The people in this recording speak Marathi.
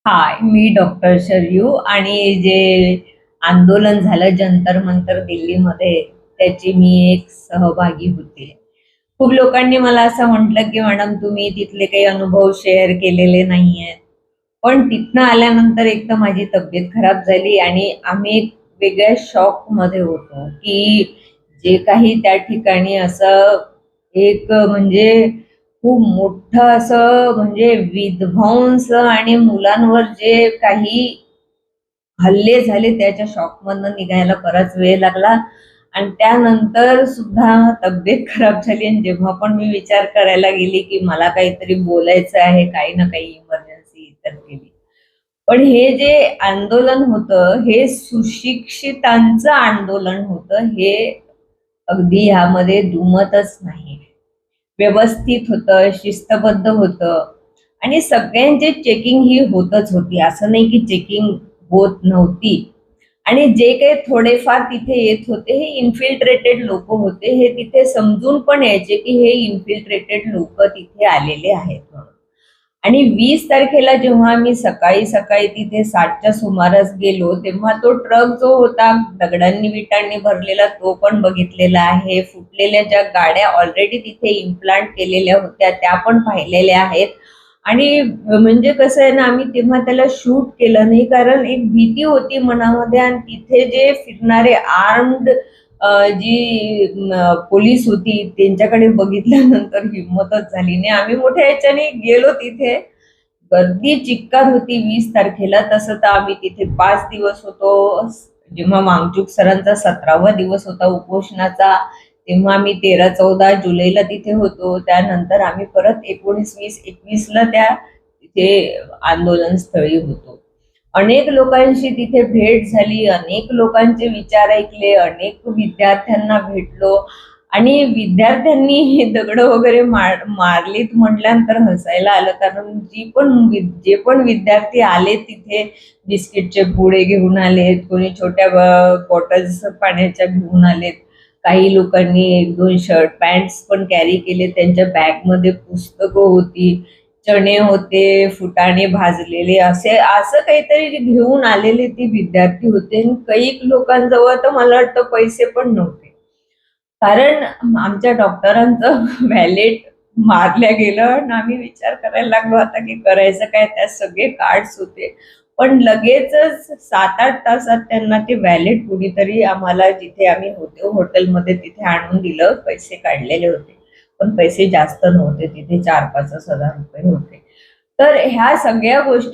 हाय, मी डॉक्टर शरयू आणि जे आंदोलन झालं जंतर मंतर दिल्लीमध्ये त्याची मी एक सहभागी होते. खूप लोकांनी मला असं म्हटलं, की मॅडम तुम्ही तिथले काही अनुभव शेअर केलेले नाहीयेत. पण तिथनं आल्यानंतर एक तर माझी तब्येत खराब झाली आणि आम्ही एक वेगळ्या शॉकमध्ये होतो, की जे काही त्या ठिकाणी असं एक म्हणजे खूप मोठं असं म्हणजे विध्वंस आणि मुलांवर जे काही हल्ले झाले त्याच्या शॉकमधनं निघायला बराच वेळ लागला आणि त्यानंतर सुद्धा तब्येत खराब झाली आणि जेव्हा पण मी विचार करायला गेली, की मला काहीतरी बोलायचं आहे, काही ना काही इमर्जन्सी तर केली. पण हे जे आंदोलन होतं, हे सुशिक्षितांचं आंदोलन होतं. हे अगदी ह्यामध्ये दुमतच नाही. व्यवस्थित होतं, शिस्तबद्ध होतं आणि सगळ्यांची चेकिंग ही होतच होती. असं नाही की चेकिंग होत नव्हती. आणि जे काही थोडेफार तिथे येत होते, हे इन्फिल्ट्रेटेड लोकं होते. हे तिथे समजून पण यायचे, की हे इन्फिल्ट्रेटेड लोकं तिथे आलेले आहेत म्हणून. आणि 20 तारखेला जेव्हा आम्ही सकाळी-सकाळी तिथे 7च्या सुमारास गेलो, तेव्हा तो ट्रक जो होता दगडांनी, विटांनी भरलेला तो पण बघितलेला आहे. फुटलेल्या ज्या गाड्या ऑलरेडी तिथे इम्प्लांट केलेल्या होत्या, त्या पण पाहिलेल्या आहेत. आणि म्हणजे कसं आहे ना, आम्ही तेव्हा त्याला शूट केलं नाही, कारण एक भीती होती मनामध्ये आणि तिथे जे फिरणारे आर्म्ड जी पोलीस होती त्यांच्याकडे बघितल्यानंतर हिंमतच झाली नाही. आम्ही मोठ्या ह्याच्याने गेलो तिथे. गर्दी चिक्कार होती 20 तारखेला. तसं तर आम्ही तिथे 5 दिवस होतो. जेव्हा वांगचूक सरांचा 17वा दिवस होता उपोषणाचा, तेव्हा आम्ही 13-14 जुलैला तिथे होतो. त्यानंतर आम्ही परत 19, 20, 21ला त्या तिथे आंदोलन स्थळी होतो. अनेक लोकांशी तिथे भेट झाली, अनेक लोकांचे विचार ऐकले, अनेक विद्यार्थ्यांना भेटलो आणि विद्यार्थ्यांनी हे दगडं वगैरे मारलीत म्हटल्यानंतर हसायला आलं. कारण जे पण विद्यार्थी आले तिथे बिस्किटचे पुडे घेऊन आलेत, कोणी छोट्या बॉटल्स पाण्याच्या घेऊन आलेत. काही लोकांनी 1-2 शर्ट पॅन्ट्स पण कॅरी केले. त्यांच्या बॅगमध्ये पुस्तकं होती, चणे होते, फुटाणे भाजलेले असे असं काहीतरी जे घेऊन आलेले ते विद्यार्थी होते आणि काही लोकांजवळ तर मला वाटतं पैसे पण नव्हते. कारण आमच्या डॉक्टरांचं व्हॅलेट मारल्या गेलं आणि आम्ही विचार करायला लागलो आता की करायचं काय? त्यात सगळे कार्ड्स होते. पण लगेचच 7-8 तासात त्यांना ते व्हॅलेट कुणीतरी आम्हाला जिथे आम्ही होतो हॉटेलमध्ये तिथे आणून दिलं. पैसे काढलेले होते. पण पैसे जास्त नव्हते. तिथे 4-5 हजार रुपये होते. तर ह्या सगळ्या गोष्टी